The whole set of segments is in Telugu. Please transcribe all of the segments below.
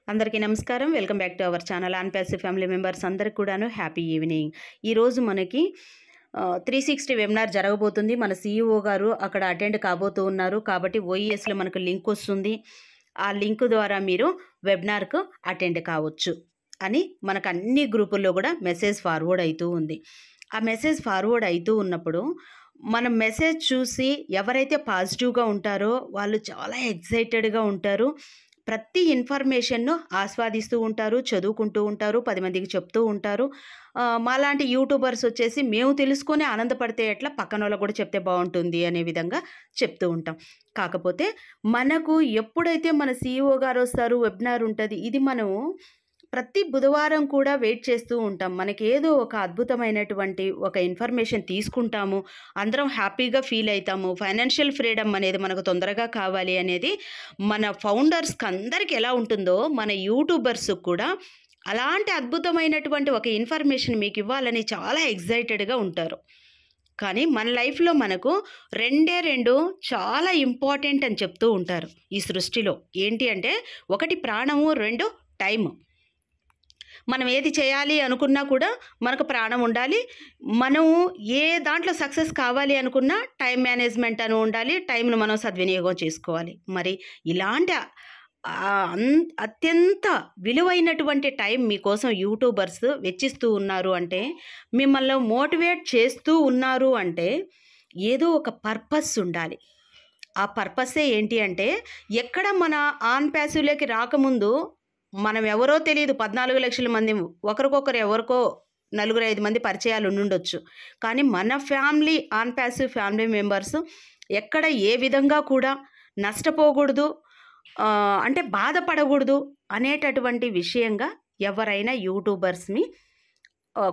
అందరికీ నమస్కారం. Welcome back to our channel. On passive family members అందరికి కూడాను హ్యాపీ ఈవినింగ్. ఈరోజు మనకి 360 వెబినార్ జరగబోతుంది. మన సీఈఓ గారు అక్కడ అటెండ్ కాబోతూ ఉన్నారు. కాబట్టి ఓఈఎస్లో మనకు లింక్ వస్తుంది. ఆ లింక్ ద్వారా మీరు వెబినార్కు అటెండ్ కావచ్చు అని మనకు అన్ని గ్రూపుల్లో కూడా మెసేజ్ ఫార్వర్డ్ అవుతూ ఉంది. ఆ మెసేజ్ ఫార్వర్డ్ అవుతూ ఉన్నప్పుడు మనం మెసేజ్ చూసి ఎవరైతే పాజిటివ్గా ఉంటారో వాళ్ళు చాలా ఎక్సైటెడ్గా ఉంటారు. ప్రతి ఇన్ఫర్మేషన్ను ఆస్వాదిస్తూ ఉంటారు, చదువుకుంటూ ఉంటారు, 10 మందికి చెప్తూ ఉంటారు. మాలాంటి యూట్యూబర్స్ వచ్చేసి మేము తెలుసుకొని ఆనందపడితే ఎట్లా పక్కనోళ్ళకు కూడా చెప్తే బాగుంటుంది అనే విధంగా చెప్తూ ఉంటాం. కాకపోతే మనకు ఎప్పుడైతే మన సీఈఓ గారు వస్తారు, వెబినార్ ఉంటుంది, ఇది మనం ప్రతి బుధవారం కూడా వెయిట్ చేస్తూ ఉంటాం. మనకి ఏదో ఒక అద్భుతమైనటువంటి ఒక ఇన్ఫర్మేషన్ తీసుకుంటాము, అందరం హ్యాపీగా ఫీల్ అవుతాము. ఫైనాన్షియల్ ఫ్రీడమ్ అనేది మనకు తొందరగా కావాలి అనేది మన ఫౌండర్స్కి అందరికీ ఎలా ఉంటుందో మన యూట్యూబర్స్ కూడా అలాంటి అద్భుతమైనటువంటి ఒక ఇన్ఫర్మేషన్ మీకు ఇవ్వాలని చాలా ఎక్సైటెడ్గా ఉంటారు. కానీ మన లైఫ్లో మనకు రెండు చాలా ఇంపార్టెంట్ అని చెప్తూ ఉంటారు ఈ సృష్టిలో. ఏంటి అంటే, ఒకటి ప్రాణము, 2 టైము. మనం ఏది చేయాలి అనుకున్నా కూడా మనకు ప్రాణం ఉండాలి. మనం ఏ దాంట్లో సక్సెస్ కావాలి అనుకున్నా టైం మేనేజ్మెంట్ అని ఉండాలి. టైంను మనం సద్వినియోగం చేసుకోవాలి. మరి ఇలాంటి అత్యంత విలువైనటువంటి టైం మీకోసం యూట్యూబర్స్ వెచ్చిస్తూ ఉన్నారు అంటే, మిమ్మల్ని మోటివేట్ చేస్తూ ఉన్నారు అంటే ఏదో ఒక పర్పస్ ఉండాలి. ఆ పర్పస్సే ఏంటి అంటే, ఎక్కడ మన ఆన్ ప్యాసివ్లోకి రాకముందు మనం ఎవరో తెలియదు. 14 లక్షల మంది ఒకరికొకరు ఎవరికో 4-5 మంది పరిచయాలు ఉండుండొచ్చు. కానీ మన family on passive family members ఎక్కడ ఏ విధంగా కూడా నష్టపోకూడదు, అంటే బాధపడకూడదు అనేటటువంటి విషయంగా ఎవరైనా యూట్యూబర్స్ని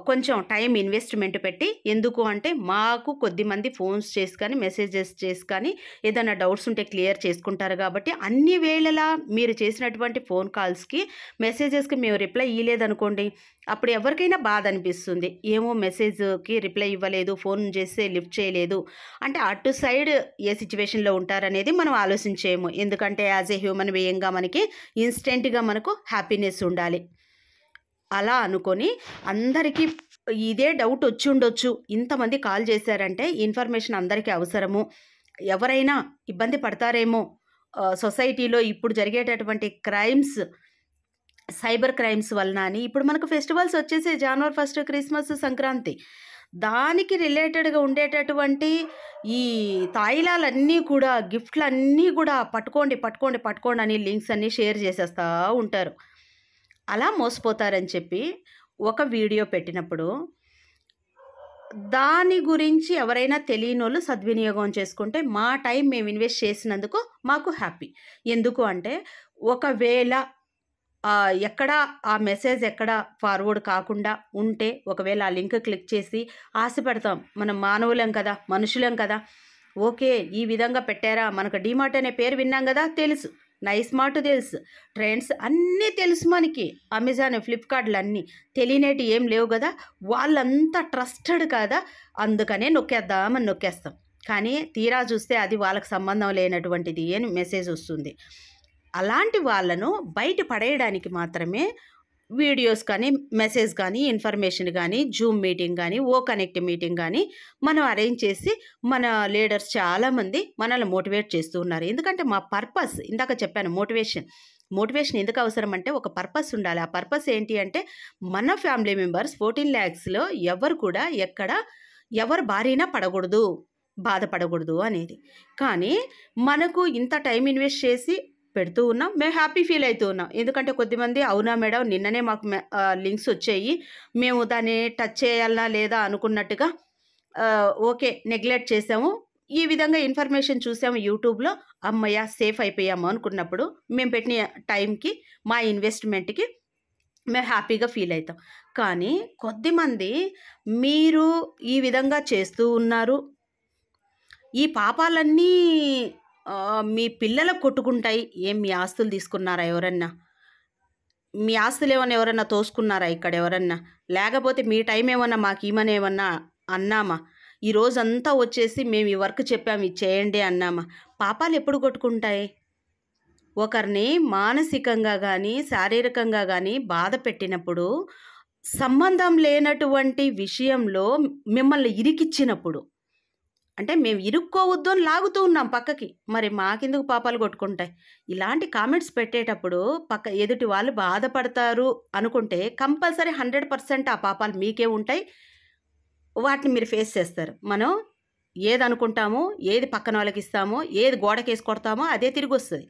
కొంచెం టైం ఇన్వెస్ట్మెంట్ పెట్టి, ఎందుకు అంటే మాకు కొద్దిమంది ఫోన్స్ చేసి కానీ మెసేజెస్ చేసి కానీ ఏదైనా డౌట్స్ ఉంటే క్లియర్ చేసుకుంటారు. కాబట్టి అన్ని వేళలా మీరు చేసినటువంటి ఫోన్ కాల్స్కి మెసేజెస్కి మేము రిప్లై ఇవ్వలేదనుకోండి, అప్పుడు ఎవరికైనా బాధ అనిపిస్తుంది. ఏమో మెసేజ్కి రిప్లై ఇవ్వలేదు, ఫోన్ చేస్తే లిఫ్ట్ చేయలేదు అంటే అటు సైడ్ ఏ సిచ్యువేషన్లో ఉంటారనేది మనం ఆలోచించేము. ఎందుకంటే యాజ్ ఏ హ్యూమన్ బీయింగ్గా మనకి ఇన్స్టెంట్గా మనకు హ్యాపీనెస్ ఉండాలి. అలా అనుకొని అందరికీ ఇదే డౌట్ వచ్చి ఉండొచ్చు. ఇంతమంది కాల్ చేశారంటే ఇన్ఫర్మేషన్ అందరికీ అవసరము. ఎవరైనా ఇబ్బంది పడతారేమో, సొసైటీలో ఇప్పుడు జరిగేటటువంటి క్రైమ్స్, సైబర్ క్రైమ్స్ వలన అని. ఇప్పుడు మనకు ఫెస్టివల్స్ వచ్చేసి జనవరి 1, క్రిస్మస్, సంక్రాంతి. దానికి రిలేటెడ్గా ఉండేటటువంటి ఈ తాయిలాలన్నీ కూడా, గిఫ్ట్లన్నీ కూడా పట్టుకోండి అని లింక్స్ అన్నీ షేర్ చేసేస్తూ ఉంటారు. అలా మోసపోతారని చెప్పి ఒక వీడియో పెట్టినప్పుడు దాని గురించి ఎవరైనా తెలియనోళ్ళు సద్వినియోగం చేసుకుంటే మా టైం మేము ఇన్వెస్ట్ చేసినందుకు మాకు హ్యాపీ. ఎందుకు అంటే, ఒకవేళ ఎక్కడ ఆ మెసేజ్ ఎక్కడ ఫార్వర్డ్ కాకుండా ఉంటే, ఒకవేళ ఆ లింక్ క్లిక్ చేసి ఆశపడతాం. మనం మానవులం కదా, మనుషులం కదా, ఓకే ఈ విధంగా పెట్టారా, మనకు డీమార్ట్ అనే పేరు విన్నాం కదా, తెలుసు, నైస్ మార్ట్ తెలుసు, ట్రెండ్స్ అన్నీ తెలుసు మనకి, అమెజాన్, ఫ్లిప్కార్ట్లు అన్నీ తెలియనేటి ఏం లేవు కదా, వాళ్ళంతా ట్రస్టెడ్ కదా, అందుకనే నొక్కేద్దామని నొక్కేస్తాం. కానీ తీరా చూస్తే అది వాళ్ళకి సంబంధం లేనటువంటిది అని మెసేజ్ వస్తుంది. అలాంటి వాళ్ళను బయట పడేయడానికి మాత్రమే వీడియోస్ కానీ, మెసేజ్ కానీ, ఇన్ఫర్మేషన్ కానీ, జూమ్ మీటింగ్ కానీ, ఓ కనెక్ట్ మీటింగ్ కానీ మనం అరేంజ్ చేసి మన లీడర్స్ చాలామంది మనల్ని మోటివేట్ చేస్తూ ఉన్నారు. ఎందుకంటే మా పర్పస్ ఇందాక చెప్పాను, మోటివేషన్ ఎందుకు అవసరం అంటే ఒక పర్పస్ ఉండాలి. ఆ పర్పస్ ఏంటి అంటే, మన ఫ్యామిలీ మెంబర్స్ 14 lakhsలో ఎవరు కూడా ఎక్కడ ఎవరు బారిన పడకూడదు, బాధపడకూడదు అనేది. కానీ మనకు ఇంత టైం ఇన్వెస్ట్ చేసి పెడుతూ ఉన్నాం, మేము హ్యాపీ ఫీల్ అవుతూ ఉన్నాం. ఎందుకంటే కొద్దిమంది అవునా మేడం నిన్ననే మాకు లింక్స్ వచ్చాయి, మేము దాన్ని టచ్ చేయాలా లేదా అనుకున్నట్టుగా ఓకే నెగ్లెక్ట్ చేసాము, ఈ విధంగా ఇన్ఫర్మేషన్ చూసాము యూట్యూబ్లో, అమ్మయ్య సేఫ్ అయిపోయాము అనుకున్నప్పుడు మేము పెట్టిన టైంకి, మా ఇన్వెస్ట్మెంట్కి మేము హ్యాపీగా ఫీల్ అవుతాం. కానీ కొద్దిమంది మీరు ఈ విధంగా చేస్తూ ఉన్నారు, ఈ పాపాలన్నీ మీ పిల్లలకు కొట్టుకుంటాయి, ఏం మీ ఆస్తులు తీసుకున్నారా ఎవరన్నా, మీ ఆస్తులు ఏమన్నా ఎవరన్నా తోసుకున్నారా ఇక్కడ ఎవరన్నా, లేకపోతే మీ టైం ఏమన్నా మాకు ఈమని ఏమన్నా అన్నామా, ఈ రోజంతా వచ్చేసి మేము ఈ వర్క్ చెప్పాము ఇది చేయండి అన్నామా, పాపాలు ఎప్పుడు కొట్టుకుంటాయి? ఒకరిని మానసికంగా గానీ, శారీరకంగా గానీ బాధ పెట్టినప్పుడు, సంబంధం లేనటువంటి విషయంలో మిమ్మల్ని ఇరికిచ్చినప్పుడు, అంటే మేము ఇరుక్కోవద్దు అని లాగుతూ ఉన్నాం పక్కకి. మరి మాకెందుకు పాపాలు కొట్టుకుంటాయి? ఇలాంటి కామెంట్స్ పెట్టేటప్పుడు ఎదుటి వాళ్ళు బాధపడతారు అనుకుంటే కంపల్సరీ 100% ఆ పాపాలు మీకే ఉంటాయి. వాటిని మీరు ఫేస్ చేస్తారు. మనం ఏదనుకుంటామో, ఏది పక్కన వాళ్ళకిస్తామో, ఏది గోడకేసి కొడతామో అదే తిరిగొస్తది.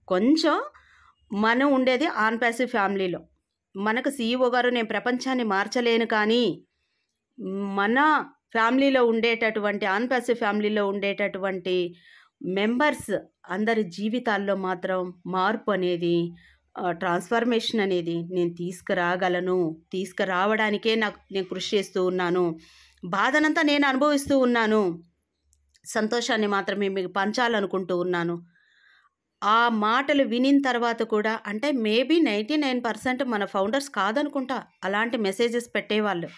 కొంచెం మనం ఉండేది ఆన్ ప్యాసివ్ ఫ్యామిలీలో. మనకు సీఈఓ గారు నేను ప్రపంచాన్ని మార్చలేను కానీ, మన ఫ్యామిలీలో ఉండేటటువంటి ఆన్ ప్యాసివ్ ఫ్యామిలీలో ఉండేటటువంటి మెంబర్స్ అందరి జీవితాల్లో మాత్రం మార్పు అనేది, ట్రాన్స్ఫర్మేషన్ అనేది నేను తీసుకురాగలను. తీసుకురావడానికే నేను కృషి చేస్తూ ఉన్నాను. బాధనంతా నేను అనుభవిస్తూ ఉన్నాను. సంతోషాన్ని మాత్రమే మీకు పంచాలనుకుంటూ ఉన్నాను. ఆ మాటలు వినిన తర్వాత కూడా, అంటే మేబీ 99% మన ఫౌండర్స్ కాదనుకుంటా అలాంటి మెసేజెస్ పెట్టేవాళ్ళు.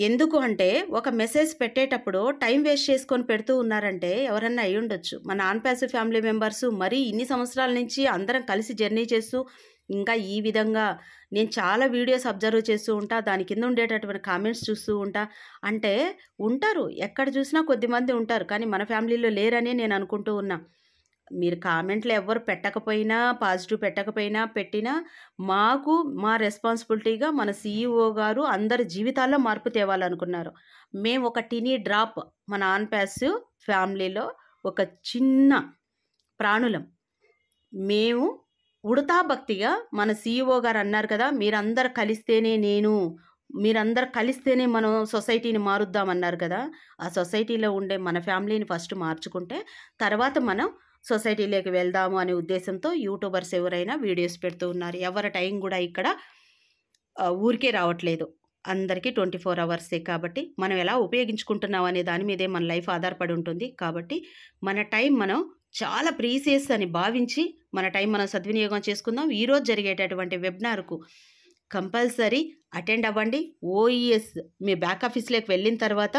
ఎందుకు అంటే, ఒక మెసేజ్ పెట్టేటప్పుడు టైం వేస్ట్ చేసుకొని పెడుతూ ఉన్నారంటే ఎవరన్నా అయ్యుండొచ్చు. మన నాన్ ప్యాసివ్ ఫ్యామిలీ మెంబర్స్ మరీ ఇన్ని సంవత్సరాల నుంచి అందరం కలిసి జర్నీ చేస్తూ, ఇంకా ఈ విధంగా నేను చాలా వీడియోస్ అబ్జర్వ్ చేస్తూ ఉంటా. దాని కింద ఉండేటటువంటి కామెంట్స్ చూస్తూ ఉంటా. అంటే ఉంటారు, ఎక్కడ చూసినా కొద్దిమంది ఉంటారు. కానీ మన ఫ్యామిలీలో లేరనే నేను అనుకుంటూ ఉన్నా. మీరు కామెంట్లు ఎవ్వరు పెట్టకపోయినా, పాజిటివ్ పెట్టకపోయినా, పెట్టినా మాకు మా రెస్పాన్సిబిలిటీగా మన సీఈఓ గారు అందరి జీవితాల్లో మార్పు తేవాలనుకున్నారు. మేము ఒక టినీ డ్రాప్ మన నాన్ ప్యాసివ్ ఫ్యామిలీలో ఒక చిన్న ప్రాణులం. మేము ఉడతా భక్తిగా మన సీఈఓ గారు అన్నారు కదా, మీరందరూ కలిస్తేనే మీరందరూ కలిస్తేనే మనం సొసైటీని మారుద్దామన్నారు కదా. ఆ సొసైటీలో ఉండే మన ఫ్యామిలీని ఫస్ట్ మార్చుకుంటే తర్వాత మనం సొసైటీలోకి వెళ్దాము అనే ఉద్దేశంతో యూట్యూబర్స్ ఎవరైనా వీడియోస్ పెడుతూ ఉన్నారు. ఎవరి టైం కూడా ఇక్కడ ఊరికే రావట్లేదు. అందరికీ 24 అవర్సే. కాబట్టి మనం ఎలా ఉపయోగించుకుంటున్నాం అనే దాని మీదే మన లైఫ్ ఆధారపడి ఉంటుంది. కాబట్టి మన టైం మనం చాలా ప్రీసియస్ అని భావించి మన టైం మనం సద్వినియోగం చేసుకుందాం. ఈరోజు జరిగేటటువంటి వెబినార్కు కంపల్సరీ అటెండ్ అవ్వండి. ఓఈఎస్ మీ బ్యాక్ ఆఫీస్లోకి వెళ్ళిన తర్వాత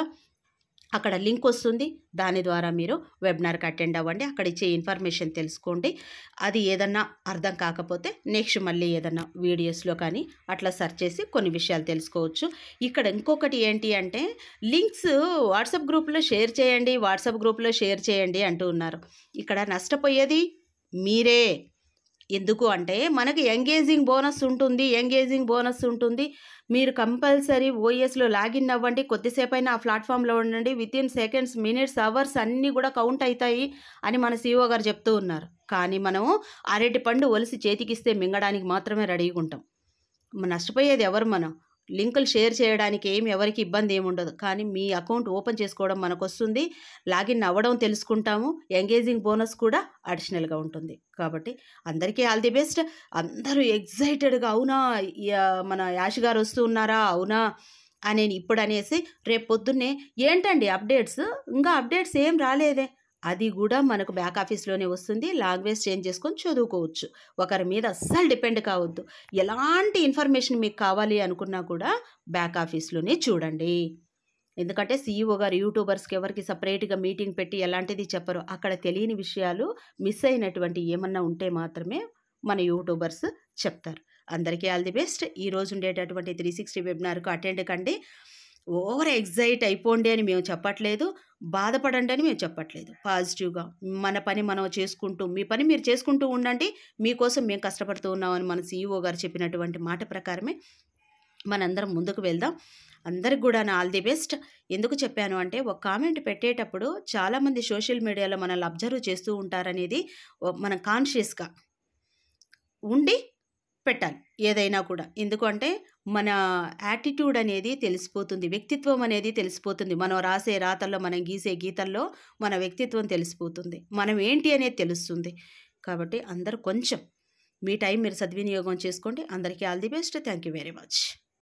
అక్కడ లింక్ వస్తుంది. దాని ద్వారా మీరు వెబినార్కి అటెండ్ అవ్వండి. అక్కడ ఇచ్చే ఇన్ఫర్మేషన్ తెలుసుకోండి. అది ఏదన్నా అర్థం కాకపోతే నెక్స్ట్ మళ్ళీ ఏదన్నా వీడియోస్లో కానీ అట్లా సెర్చ్ చేసి కొన్ని విషయాలు తెలుసుకోవచ్చు. ఇక్కడ ఇంకొకటి ఏంటి అంటే, లింక్స్ వాట్సాప్ గ్రూప్లో షేర్ చేయండి అంటూ ఉన్నారు. ఇక్కడ నష్టపోయేది మీరే. ఎందుకు అంటే, మనకి ఎంగేజింగ్ బోనస్ ఉంటుంది. మీరు కంపల్సరీ ఓఎస్లో లాగిన్ అవ్వండి. కొద్దిసేపైనా ఆ ప్లాట్ఫామ్లో ఉండండి. వితిన్ సెకండ్స్, మినిట్స్, అవర్స్ అన్నీ కూడా కౌంట్ అవుతాయి అని మన సీఈఓ గారు చెప్తూ ఉన్నారు. కానీ మనము అరటి పండు ఒలిసి చేతికిస్తే మింగడానికి మాత్రమే రెడీగా ఉంటాం. నష్టపోయేది ఎవరు? మనం లింకులు షేర్ చేయడానికి ఎవరికి ఇబ్బంది ఏముండదు. కానీ మీ అకౌంట్ ఓపెన్ చేసుకోవడం మనకు వస్తుంది, లాగిన్ అవ్వడం తెలుసుకుంటాము, ఎంగేజింగ్ బోనస్ కూడా అడిషనల్గా ఉంటుంది. కాబట్టి అందరికీ ఆల్ ది బెస్ట్. అందరూ ఎగ్జైటెడ్గా అవునా మన యాష్ గారు వస్తూ ఉన్నారా, అవునా అని ఇప్పుడు అనేసి రేపు పొద్దున్నే ఏంటండి అప్డేట్స్, ఇంకా అప్డేట్స్ ఏం రాలేదే, అది కూడా మనకు బ్యాక్ ఆఫీస్లోనే వస్తుంది. లాంగ్వేజ్ చేంజ్ చేసుకొని చదువుకోవచ్చు. ఒకరి మీద అస్సలు డిపెండ్ కావద్దు. ఎలాంటి ఇన్ఫర్మేషన్ మీకు కావాలి అనుకున్నా కూడా బ్యాక్ ఆఫీస్లోనే చూడండి. ఎందుకంటే సీఈఓ గారు యూట్యూబర్స్కి ఎవరికి సపరేట్గా మీటింగ్ పెట్టి ఎలాంటిది చెప్పరు. అక్కడ తెలియని విషయాలు మిస్ అయినటువంటి ఏమన్నా ఉంటే మాత్రమే మన యూట్యూబర్స్ చెప్తారు. అందరికీ ఆల్ ది బెస్ట్. ఈరోజు ఉండేటటువంటి 360 వెబినార్కు అటెండ్ కండి. ఓవర్ ఎగ్జైట్ అయిపోండి అని మేము చెప్పట్లేదు, బాధపడండి అని మేము చెప్పట్లేదు. పాజిటివ్గా మన పని మనం చేసుకుంటూ, మీ పని మీరు చేసుకుంటూ ఉండండి. మీకోసం మేము కష్టపడుతూ ఉన్నామని మన సీఈఓ గారు చెప్పినటువంటి మాట ప్రకారమే మనందరం ముందుకు వెళ్దాం. అందరికి కూడా నా ఆల్ ది బెస్ట్. ఎందుకు చెప్పాను అంటే, ఒక కామెంట్ పెట్టేటప్పుడు చాలామంది సోషల్ మీడియాలో మనల్ని అబ్జర్వ్ చేస్తూ ఉంటారనేది మనం కాన్షియస్గా ఉండి పెట్టాలి ఏదైనా కూడా. ఎందుకంటే మన యాటిట్యూడ్ అనేది తెలిసిపోతుంది, వ్యక్తిత్వం అనేది తెలిసిపోతుంది. మనం రాసే రాతల్లో, మనం గీసే గీతల్లో మన వ్యక్తిత్వం తెలిసిపోతుంది, మనం ఏంటి అనేది తెలుస్తుంది. కాబట్టి అందరూ కొంచెం మీ టైం మీరు సద్వినియోగం చేసుకోండి. అందరికీ all the best. Thank you very much.